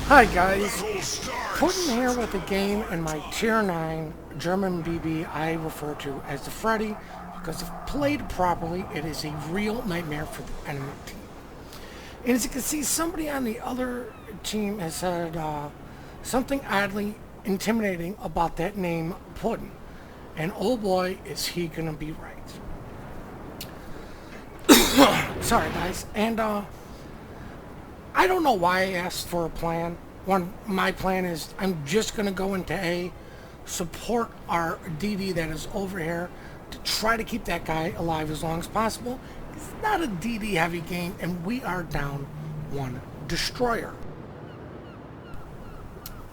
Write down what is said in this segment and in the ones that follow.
Hi guys, Puddin here with a game in my Tier 9 German BB I refer to as the Freddy because if played properly it is a real nightmare for the enemy team. And as you can see, somebody on the other team has said something oddly intimidating about that name Puddin. And oh boy is he gonna be right. Sorry guys, and I don't know why I asked for a plan. My plan is I'm just going to go into A, support our DD that is over here to try to keep that guy alive as long as possible. It's not a DD heavy game, and we are down one destroyer.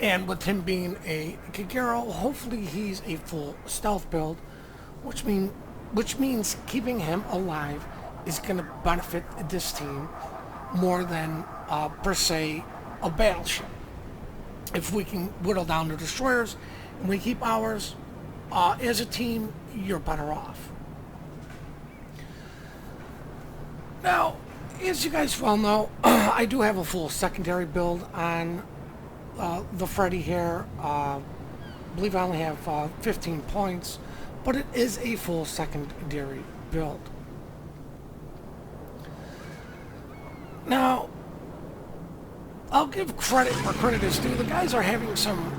And with him being a Kagero, hopefully he's a full stealth build, which means keeping him alive is going to benefit this team more than per se a battleship. If we can whittle down the destroyers and we keep ours, as a team, you're better off. Now, as you guys well know, I do have a full secondary build on the Freddy here. I believe I only have 15 points, but it is a full secondary build. Now, I'll give credit where credit is due. The guys are having some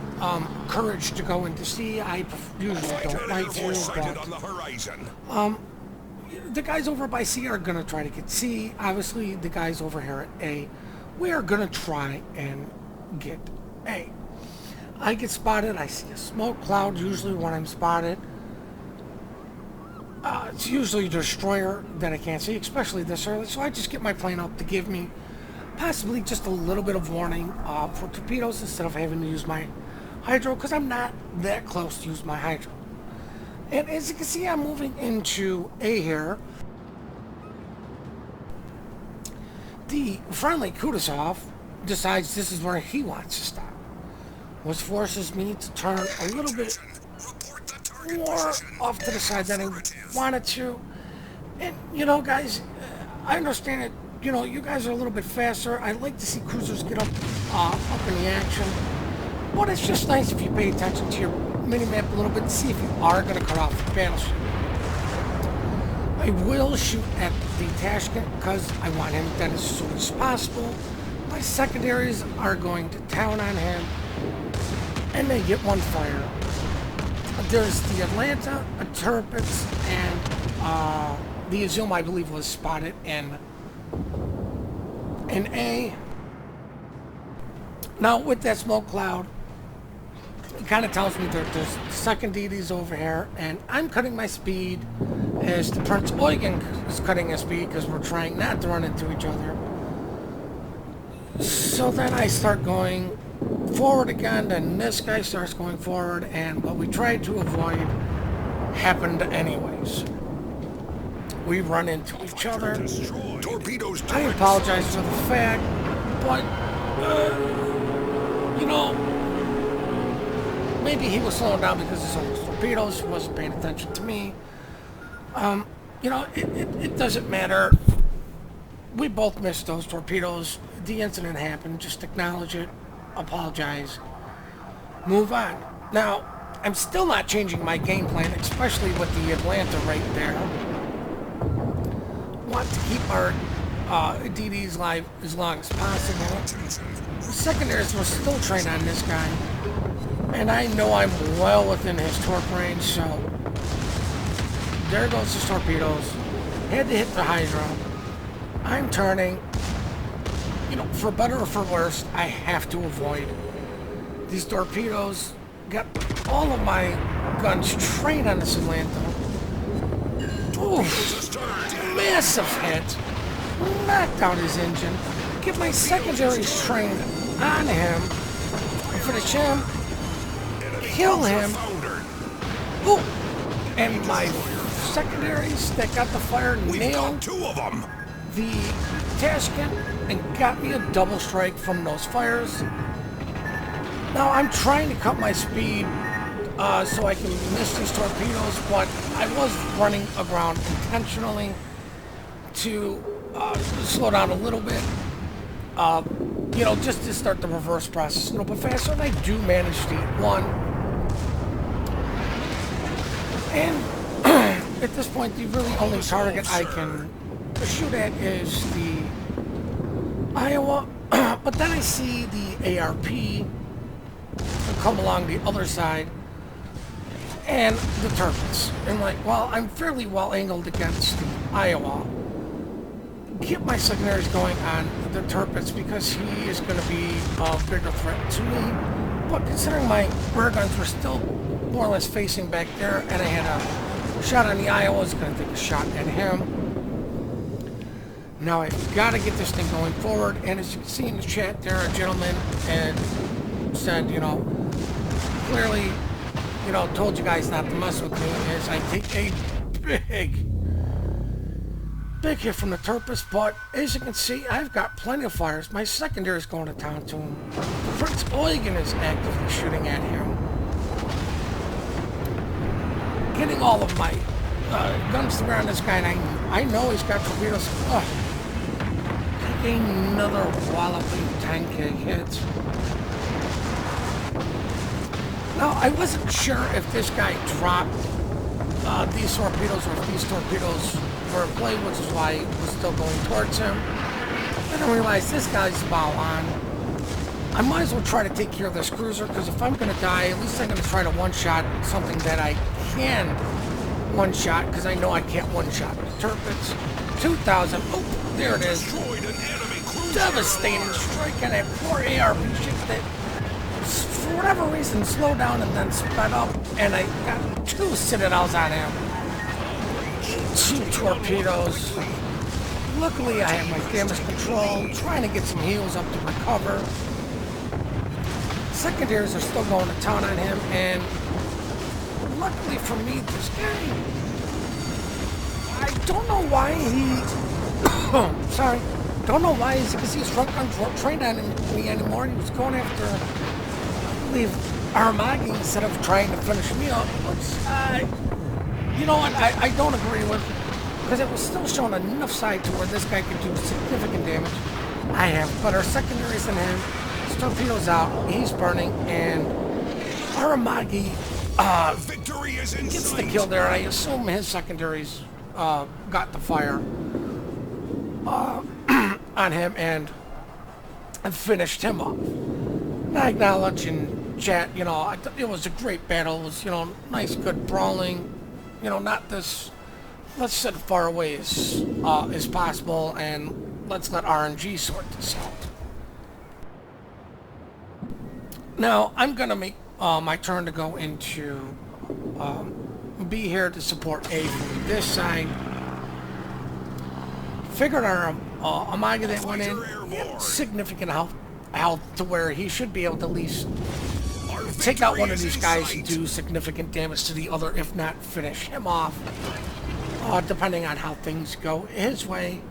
courage to go into C. I usually don't like to, but the guys over by C are going to try to get C. Obviously, the guys over here at A, we are going to try and get A. I get spotted. I see a smoke cloud usually when I'm spotted. It's usually a destroyer that I can't see, especially this early, so I just get my plane up to give me possibly just a little bit of warning for torpedoes instead of having to use my hydro, because I'm not that close to use my hydro. And as you can see, I'm moving into A here. The friendly Kudasov decides this is where he wants to stop, which forces me to turn a little bit more off to the side than I wanted to. And you know guys, I understand it. You know, you guys are a little bit faster. I like to see cruisers get up in the action, but it's just nice if you pay attention to your mini-map a little bit to see if you are going to cut off the battleship. I will shoot at the Tashkent because I want him dead as soon as possible. My secondaries are going to town on him, and they get one fire. There's the Atlanta, a Turpitz, and the Azum, I believe, was spotted in A. Now, with that smoke cloud, it kind of tells me that there's second DDs over here, and I'm cutting my speed as the Prince Eugen is cutting his speed because we're trying not to run into each other. So then I start going forward again, then this guy starts going forward, and what we tried to avoid happened anyways. We run into each other. I apologize for the fact, but you know, maybe he was slowing down because of some of his torpedoes. He wasn't paying attention to me. You know, it doesn't matter. We both missed those torpedoes. The incident happened. Just acknowledge it. Apologize, move on. Now, I'm still not changing my game plan, especially with the Atlanta right there. Want to keep our DDs alive as long as possible. The secondaries will still train on this guy, and I know I'm well within his torque range, so there goes his torpedoes. Had to hit the hydro. I'm turning. You know, for better or for worse, I have to avoid these torpedoes. Got all of my guns trained on this Atlanta. Oof, massive hit. Knocked out his engine. Get my secondaries trained on him. Finish him. Kill him. Ooh, and my secondaries that got the fire nailed two of them. The Tashkent and got me a double strike from those fires. Now I'm trying to cut my speed so I can miss these torpedoes, but I was running aground intentionally to slow down a little bit. you know, just to start the reverse process, you know, but faster, and I do manage to eat one. And at this point, the really only target I can shoot at is the Iowa, but then I see the ARP come along the other side, and the Turpets. And like, well, I'm fairly well angled against the Iowa. Keep my secondaries going on the Turpets because he is going to be a bigger threat to me. But considering my rear guns were still more or less facing back there, and I had a shot on the Iowa, I was going to take a shot at him. Now I've got to get this thing going forward, and as you can see in the chat there, a gentleman had said, you know, clearly, you know, told you guys not to mess with me, as I take a big hit from the Turpus, but as you can see, I've got plenty of fires. My secondary is going to town to him. Prince Eugen is actively shooting at him. Getting all of my guns to bear on this guy, and I know he's got torpedoes. Taking another walloping 10K hit. Now, I wasn't sure if this guy dropped these torpedoes or if these torpedoes were in play, which is why I was still going towards him. Then I realized this guy's about on. I might as well try to take care of this cruiser, because if I'm going to die, at least I'm going to try to one-shot something that I can one-shot, because I know I can't one-shot the Turpets. 2,000. Oh, there it is. Devastating strike on that poor ARP ship that, for whatever reason, slowed down and then sped up, and I got 2 citadels on him. 2 torpedoes. Luckily, I have my damage control, trying to get some heals up to recover. Secondaries are still going to town on him, and luckily for me, this guy, I don't know why he, sorry, don't know why, because he's front gun trained on me anymore. He was going after, I believe, Armagi instead of trying to finish me up, which, you know what, I don't agree with, because it was still showing enough side to where this guy could do significant damage. I have better secondaries than him. His torpedoes out, he's burning, and Armagi gets the kill there. I assume his secondaries got the fire on him and finished him off. I acknowledge in chat, you know, it was a great battle. It was, you know, nice, good brawling. You know, not this, let's sit far away as possible, and let's let RNG sort this out. Now, I'm going to make my turn to go into B here to support A from this side. Figured our Amaga that went in, significant health to where he should be able to at least take out one of these guys and do significant damage to the other, if not finish him off, depending on how things go his way.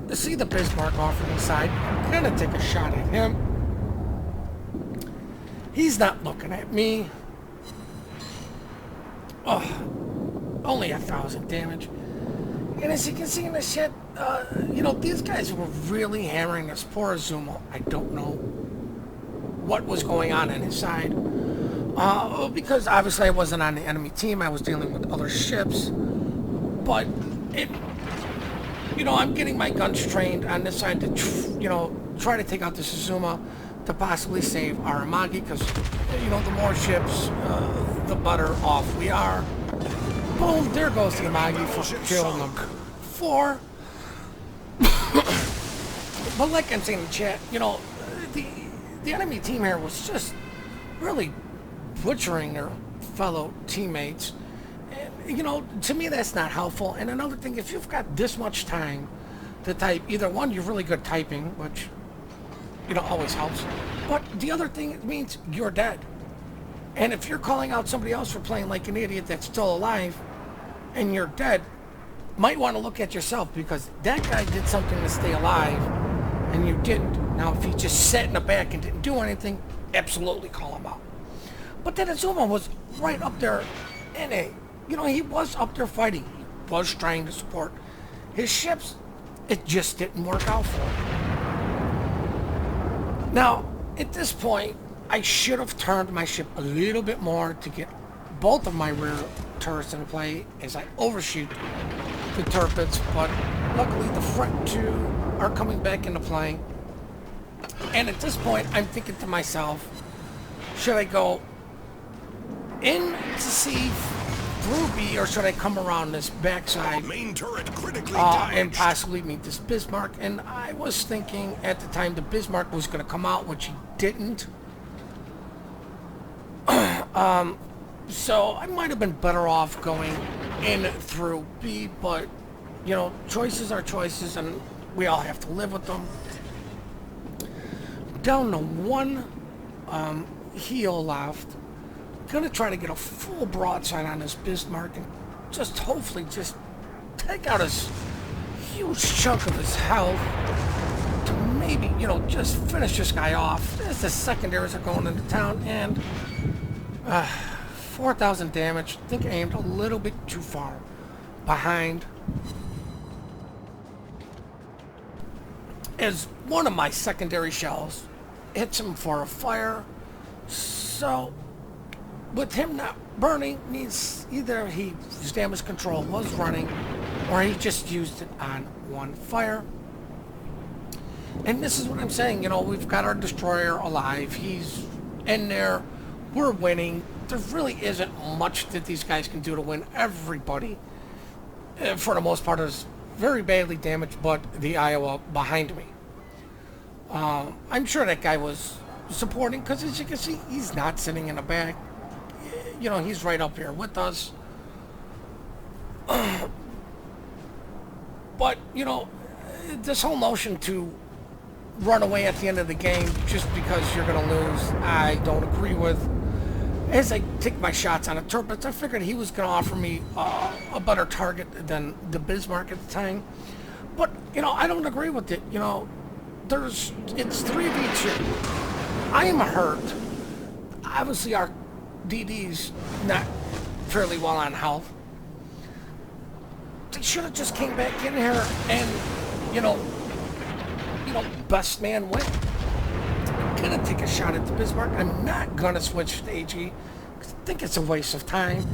To see the Bismarck off from the side, I'm gonna take a shot at him. He's not looking at me. Oh, only 1,000 damage. And as you can see in the shit, you know, these guys were really hammering this poor Azuma. I don't know what was going on his side. Because obviously I wasn't on the enemy team. I was dealing with other ships. But, you know, I'm getting my guns trained on this side to, you know, try to take out this Azuma to possibly save our Amagi, because, you know, the more ships, the better off we are. Boom, there goes the Amagi for kill number 4. But like I'm saying in the chat, you know, the enemy team here was just really butchering their fellow teammates. And, you know, to me that's not helpful. And another thing, if you've got this much time to type, either one, you're really good typing, which, you know, always helps. But the other thing, it means you're dead. And if you're calling out somebody else for playing like an idiot that's still alive, and you're dead, might want to look at yourself, because that guy did something to stay alive, and you didn't. Now, if he just sat in the back and didn't do anything, absolutely call him out. But then Azuma was right up there in a, you know, he was up there fighting. He was trying to support his ships. It just didn't work out for him. Now, at this point, I should have turned my ship a little bit more to get both of my rear turrets into play as I overshoot the turrets, but luckily the front two are coming back into play. And at this point, I'm thinking to myself, should I go in to C through B, or should I come around this backside Main turret critically damaged. and possibly meet this Bismarck? And I was thinking at the time the Bismarck was going to come out, which he didn't. So I might have been better off going in through B, but, you know, choices are choices, and we all have to live with them. Down to one heel left. Gonna try to get a full broadside on this Bismarck and just hopefully just take out his huge chunk of his health to maybe, you know, just finish this guy off as the secondaries are going into town. And 4,000 damage. I think I aimed a little bit too far behind, as one of my secondary shells hits him for a fire. So with him not burning means either his damage control was running or he just used it on one fire. And this is what I'm saying, you know, we've got our destroyer alive. He's in there. We're winning. There really isn't much that these guys can do to win. Everybody, for the most part, is very badly damaged, but the Iowa behind me. I'm sure that guy was supporting, because as you can see, he's not sitting in the back. You know, he's right up here with us. But, you know, this whole notion to run away at the end of the game just because you're going to lose, I don't agree with. As I take my shots on the turrets, I figured he was going to offer me a better target than the Bismarck at the time. But, you know, I don't agree with it. You know, it's 3v2. I am hurt. Obviously, our DD's not fairly well on health. They should have just came back in here and, you know, best man win. I'm gonna take a shot at the Bismarck. I'm not gonna switch to AG, because I think it's a waste of time,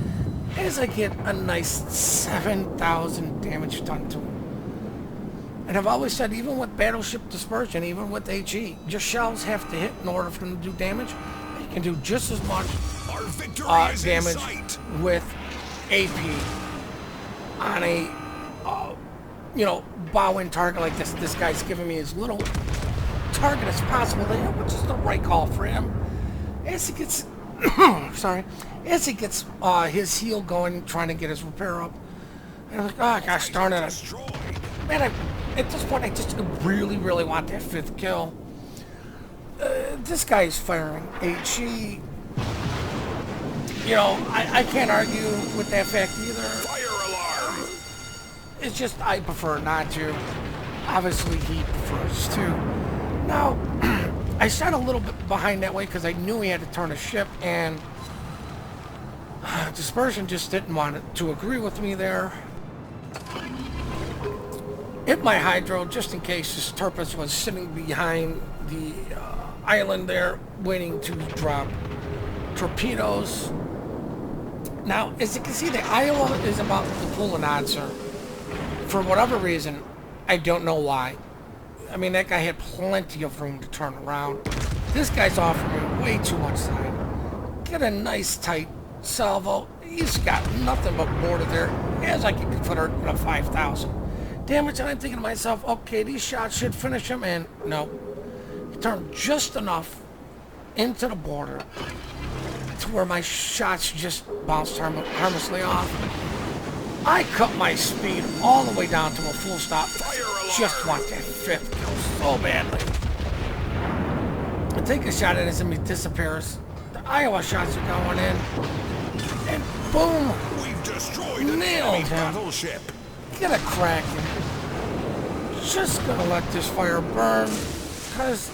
as I get a nice 7,000 damage done to him. And I've always said, even with battleship dispersion, even with AG, your shells have to hit in order for them to do damage. You can do just as much damage with AP on a you know, bow-in target like this. This guy's giving me as little target as possible there, which is the right call for him. As he gets sorry, as he gets his heel going, trying to get his repair up, and I'm like, oh gosh darn it, man, at this point I just really want that 5th kill. This guy is firing HE. You know, I can't argue with that fact either. Fire alarm! It's just I prefer not to. Obviously, he prefers to. Now, I shot a little bit behind that way because I knew he had to turn a ship, and Dispersion just didn't want to agree with me there. Hit my hydro just in case this Turpus was sitting behind the island there, waiting to drop torpedoes. Now, as you can see, the Iowa is about to pull an answer. For whatever reason, I don't know why. I mean, that guy had plenty of room to turn around. This guy's offering me way too much side. Get a nice tight salvo. He's got nothing but border there, as I can consider a 5,000 damage. And I'm thinking to myself, okay, these shots should finish him. And no, he turned just enough into the border to where my shots just bounced harmlessly off. I cut my speed all the way down to a full stop. Just want that 5th kill so badly. I take a shot at it and he disappears. The Iowa shots are going in. And boom! We've destroyed an Nailed enemy him. battleship. Get a Kraken. Just gonna let this fire burn. Because,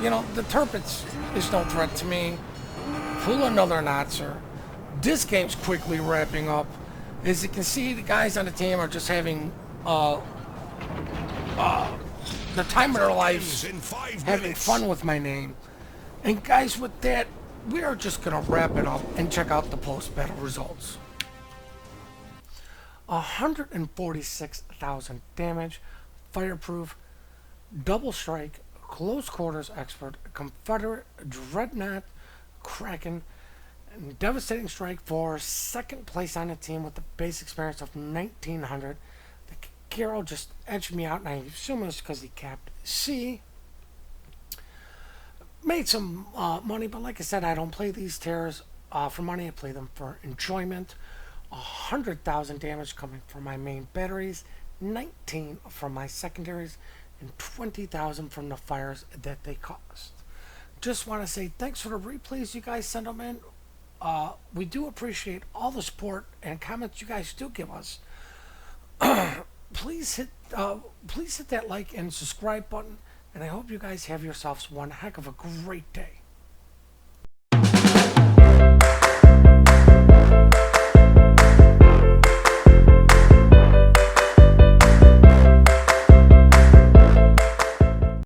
you know, the Turpets is no threat to me. Pull another Notzer. This game's quickly wrapping up. As you can see, the guys on the team are just having the time of their lives In 5 having minutes. fun with my name. And guys, with that, we are just gonna wrap it up and check out the post-battle results. 146,000 damage, fireproof, double strike, close quarters expert, Confederate dreadnought, Kraken, and devastating strike for second place on the team with the base experience of 1900. The Garo just edged me out, and I assume it's because he capped C. Made some money, but like I said, I don't play these tiers for money. I play them for enjoyment. 100,000 damage coming from my main batteries, 19 from my secondaries, and 20,000 from the fires that they cost. Just want to say thanks for the replays you guys send them in. We do appreciate all the support and comments you guys do give us. Please hit that like and subscribe button, and I hope you guys have yourselves one heck of a great day.